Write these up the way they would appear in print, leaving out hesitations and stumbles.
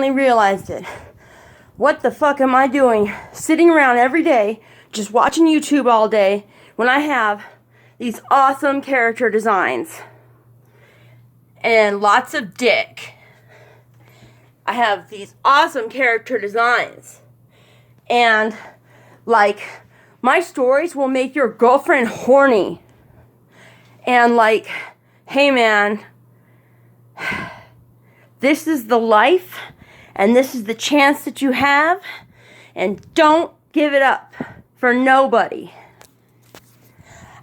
realized it. What the fuck am I doing sitting around every day just watching YouTube all day when I have these awesome character designs and lots of dick? I have these awesome character designs and like my stories will make your girlfriend horny and like, hey man, this is the life and this is the chance that you have, and don't give it up for nobody.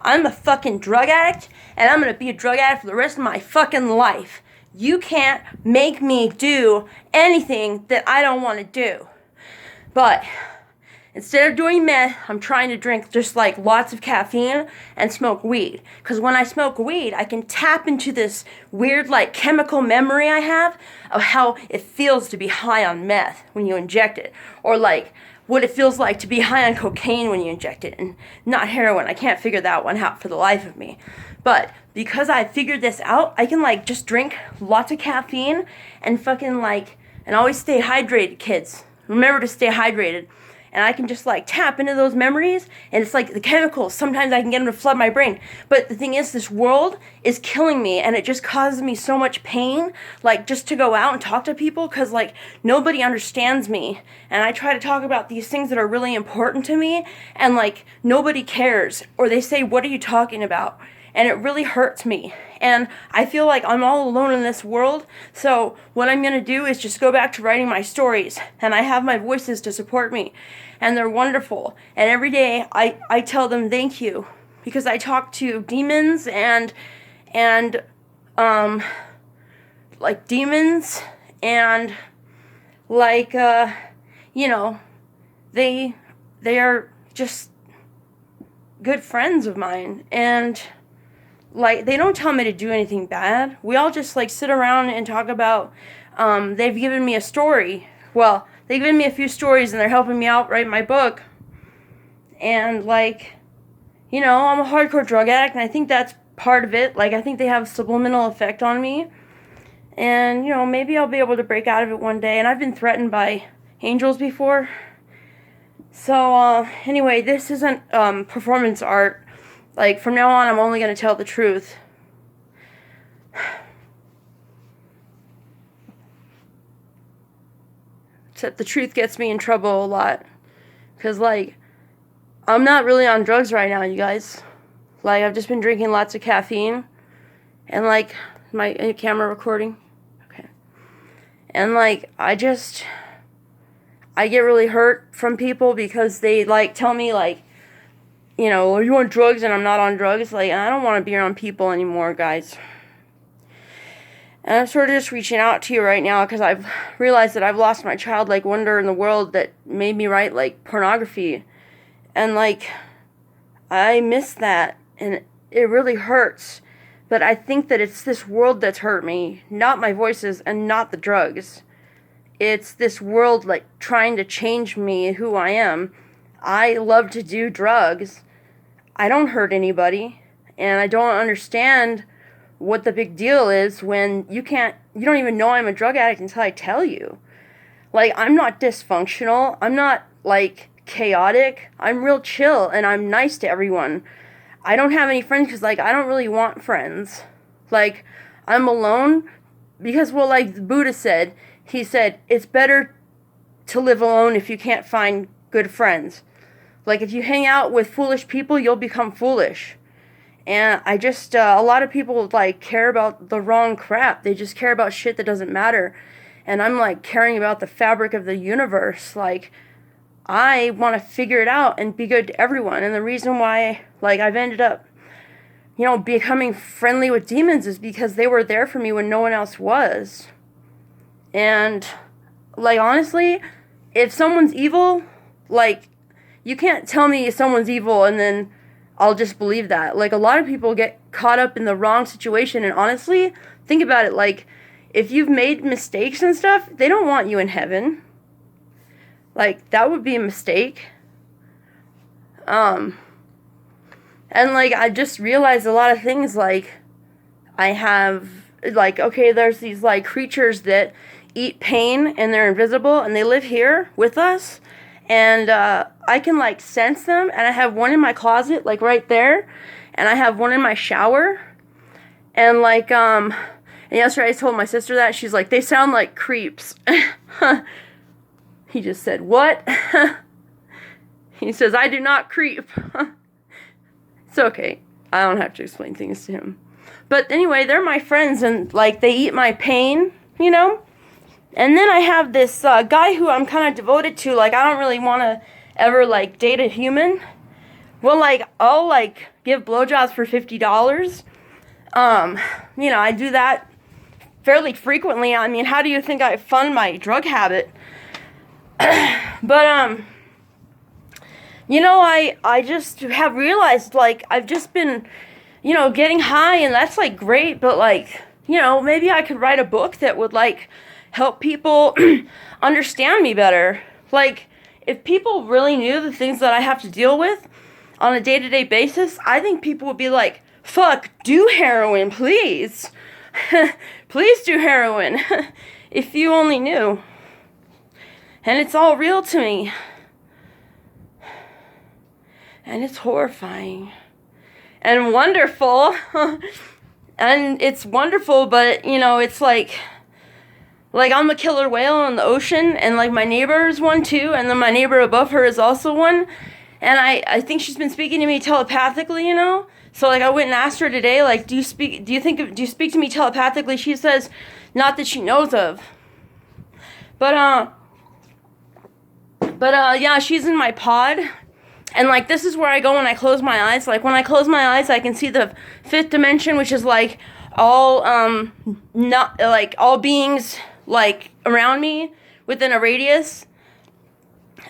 I'm a fucking drug addict, and I'm gonna be a drug addict for the rest of my fucking life. You can't make me do anything that I don't want to do. But instead of doing meth, I'm trying to drink just like lots of caffeine and smoke weed. Because when I smoke weed, I can tap into this weird like chemical memory I have of how it feels to be high on meth when you inject it. Or like what it feels like to be high on cocaine when you inject it. And not heroin. I can't figure that one out for the life of me. But because I figured this out, I can like just drink lots of caffeine and fucking like, and always stay hydrated, kids. Remember to stay hydrated. And I can just like tap into those memories, and it's like the chemicals. Sometimes I can get them to flood my brain. But the thing is, this world is killing me, and it just causes me so much pain, like just to go out and talk to people, because like nobody understands me. And I try to talk about these things that are really important to me, and like nobody cares, or they say, what are you talking about? And it really hurts me. And I feel like I'm all alone in this world. So what I'm going to do is just go back to writing my stories. And I have my voices to support me. And they're wonderful. And every day I tell them thank you. Because I talk to demons and like demons. And like, you know, they are just good friends of mine. And like, they don't tell me to do anything bad. We all just, like, sit around and talk about, they've given me a story. Well, they've given me a few stories, and they're helping me out write my book. And, like, you know, I'm a hardcore drug addict, and I think that's part of it. Like, I think they have a subliminal effect on me. And, you know, maybe I'll be able to break out of it one day. And I've been threatened by angels before. So, anyway, this isn't, performance art. Like, from now on, I'm only going to tell the truth. Except the truth gets me in trouble a lot. Because, like, I'm not really on drugs right now, you guys. Like, I've just been drinking lots of caffeine. And, like, my camera recording. Okay. And, like, I get really hurt from people because they, like, tell me, like, you know, are you on drugs? And I'm not on drugs. Like, I don't want to be around people anymore, guys. And I'm sort of just reaching out to you right now because I've realized that I've lost my childlike wonder in the world that made me write, like, pornography. And, like, I miss that. And it really hurts. But I think that it's this world that's hurt me. Not my voices and not the drugs. It's this world, like, trying to change me, who I am. I love to do drugs. I don't hurt anybody, and I don't understand what the big deal is when you don't even know I'm a drug addict until I tell you. Like, I'm not dysfunctional, I'm not, like, chaotic, I'm real chill, and I'm nice to everyone. I don't have any friends because, like, I don't really want friends. Like, I'm alone because, well, like the Buddha said, he said, it's better to live alone if you can't find good friends. Like, if you hang out with foolish people, you'll become foolish. And I just, a lot of people, like, care about the wrong crap. They just care about shit that doesn't matter. And I'm, like, caring about the fabric of the universe. Like, I want to figure it out and be good to everyone. And the reason why, like, I've ended up, you know, becoming friendly with demons is because they were there for me when no one else was. And, like, honestly, if someone's evil, like, you can't tell me someone's evil and then I'll just believe that. Like, a lot of people get caught up in the wrong situation, and honestly, think about it, like, if you've made mistakes and stuff, they don't want you in heaven. Like, that would be a mistake. And, like, I just realized a lot of things, like, I have, like, okay, there's these, like, creatures that eat pain and they're invisible and they live here with us. And I can like sense them, and I have one in my closet, like right there, and I have one in my shower. And like and yesterday I told my sister that. She's like, they sound like creeps. He just said, what? He says, I do not creep. It's okay. I don't have to explain things to him. But anyway, they're my friends, and like they eat my pain, you know? And then I have this guy who I'm kind of devoted to. Like, I don't really want to ever, like, date a human. Well, like, I'll, like, give blowjobs for $50. You know, I do that fairly frequently. I mean, how do you think I fund my drug habit? But, you know, I just have realized, like, I've just been, you know, getting high, and that's, like, great. But, like, you know, maybe I could write a book that would, like, help people understand me better. Like, if people really knew the things that I have to deal with on a day-to-day basis, I think people would be like, fuck, do heroin, please. Please do heroin. If you only knew. And it's all real to me. And it's horrifying. And wonderful. And it's wonderful, but, you know, it's like I'm a killer whale in the ocean, and like my neighbor is one too, and then my neighbor above her is also one, and I think she's been speaking to me telepathically, you know. So like I went and asked her today, like, do you speak to me telepathically? She says not that she knows of. But yeah, she's in my pod, and like this is where I go when I close my eyes. Like when I close my eyes, I can see the fifth dimension, which is like all not like all beings like around me within a radius,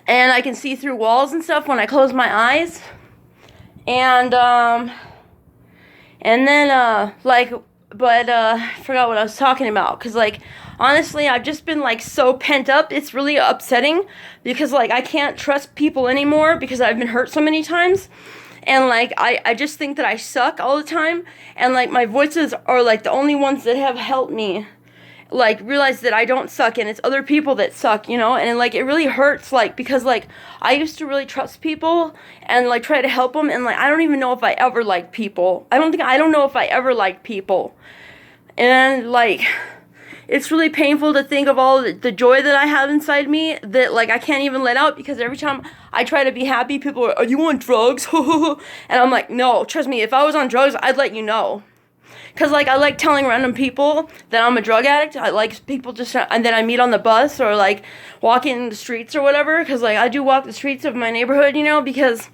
and I can see through walls and stuff when I close my eyes. And then like, but I forgot what I was talking about, because like honestly I've just been like so pent up. It's really upsetting because like I can't trust people anymore because I've been hurt so many times. And, like, I just think that I suck all the time. And, like, my voices are, like, the only ones that have helped me, like, realize that I don't suck. And it's other people that suck, you know? And, like, it really hurts, like, because, like, I used to really trust people and, like, try to help them. And, like, I don't even know if I ever liked people. I don't know if I ever liked people. And, like, it's really painful to think of all the joy that I have inside me that, like, I can't even let out, because every time I try to be happy, people are you on drugs? And I'm like, no, trust me, if I was on drugs, I'd let you know. Because, like, I like telling random people that I'm a drug addict. I like people just, and then I meet on the bus or, like, walking the streets or whatever. Because, like, I do walk the streets of my neighborhood, you know, because,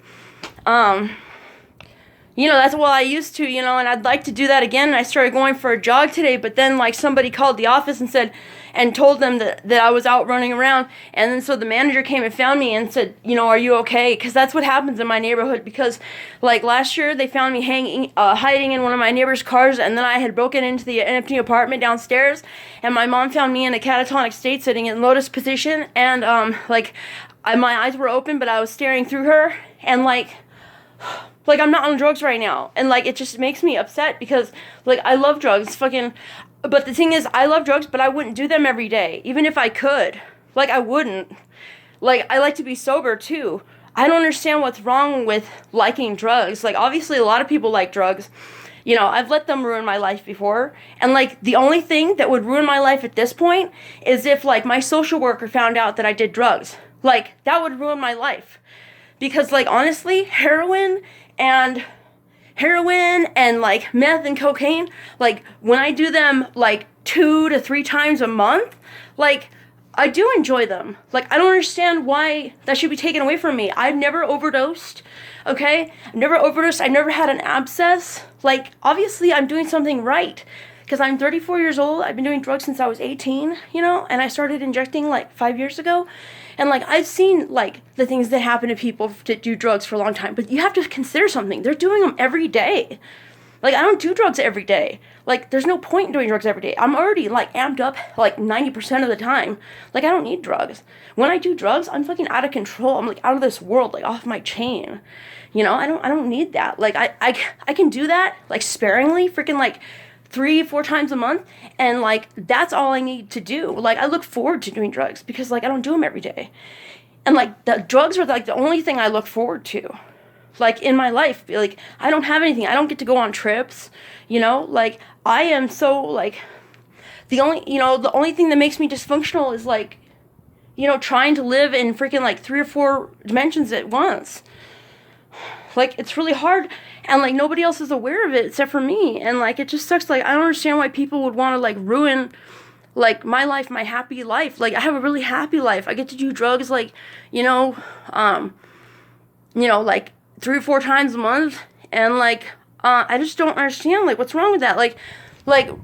you know, that's what I used to, you know, and I'd like to do that again. And I started going for a jog today, but then, like, somebody called the office and said, and told them that I was out running around. And then so the manager came and found me and said, you know, are you okay? Because that's what happens in my neighborhood. Because, like, last year they found me hiding in one of my neighbor's cars, and then I had broken into the empty apartment downstairs, and my mom found me in a catatonic state sitting in lotus position, and, my eyes were open, but I was staring through her, and, like, I'm not on drugs right now. And, like, it just makes me upset because, like, I love drugs. But the thing is, I love drugs, but I wouldn't do them every day. Even if I could. Like, I wouldn't. Like, I like to be sober, too. I don't understand what's wrong with liking drugs. Like, obviously, a lot of people like drugs. You know, I've let them ruin my life before. And, like, the only thing that would ruin my life at this point is if, like, my social worker found out that I did drugs. Like, that would ruin my life. Because, like, honestly, heroin and like meth and cocaine, like when I do them like 2 to 3 times a month, like I do enjoy them. Like, I don't understand why that should be taken away from me. I've never overdosed, okay? I've never had an abscess. Like, obviously I'm doing something right, because I'm 34 years old. I've been doing drugs since I was 18, you know, and I started injecting like 5 years ago. And, like, I've seen, like, the things that happen to people that do drugs for a long time. But you have to consider something. They're doing them every day. Like, I don't do drugs every day. Like, there's no point in doing drugs every day. I'm already, like, amped up, like, 90% of the time. Like, I don't need drugs. When I do drugs, I'm fucking out of control. I'm, like, out of this world, like, off my chain. You know, I don't need that. Like, I can do that, like, sparingly, freaking, like, 3-4 times a month, and like that's all I need to do. Like I look forward to doing drugs because like I don't do them every day, and like the drugs are like the only thing I look forward to, like in my life. Like I don't have anything. I don't get to go on trips, you know. Like I am so like the only thing that makes me dysfunctional is like, you know, trying to live in freaking like 3 or 4 dimensions at once. Like it's really hard, and like nobody else is aware of it except for me, and like it just sucks. Like I don't understand why people would want to like ruin like my life, my happy life. Like I have a really happy life. I get to do drugs like, like 3 or 4 times a month, and like I just don't understand like what's wrong with that. Like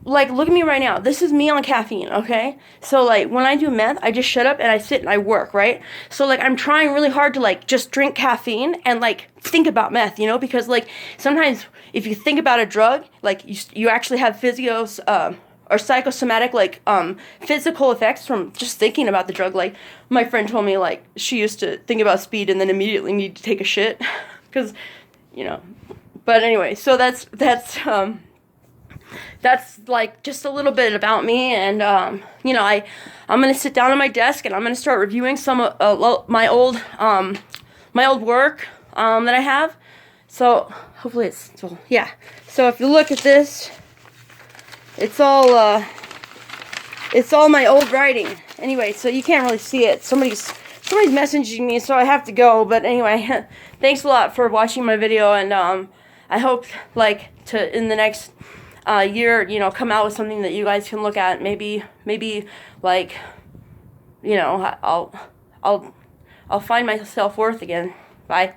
look at me right now. This is me on caffeine, okay? So like when I do meth, I just shut up and I sit and I work, right? So like I'm trying really hard to like just drink caffeine and like think about meth, you know, because like sometimes if you think about a drug, like you actually have or psychosomatic like physical effects from just thinking about the drug. Like my friend told me like she used to think about speed and then immediately need to take a shit because, you know. But anyway, so that's like just a little bit about me, and I'm gonna sit down at my desk and I'm gonna start reviewing some of my old work that I have. So hopefully so if you look at this, it's all my old writing. Anyway, so you can't really see it. Somebody's messaging me, so I have to go. But anyway, thanks a lot for watching my video, and I hope like to in the next year, you know, come out with something that you guys can look at. Maybe like, you know, I'll find my self-worth again. Bye.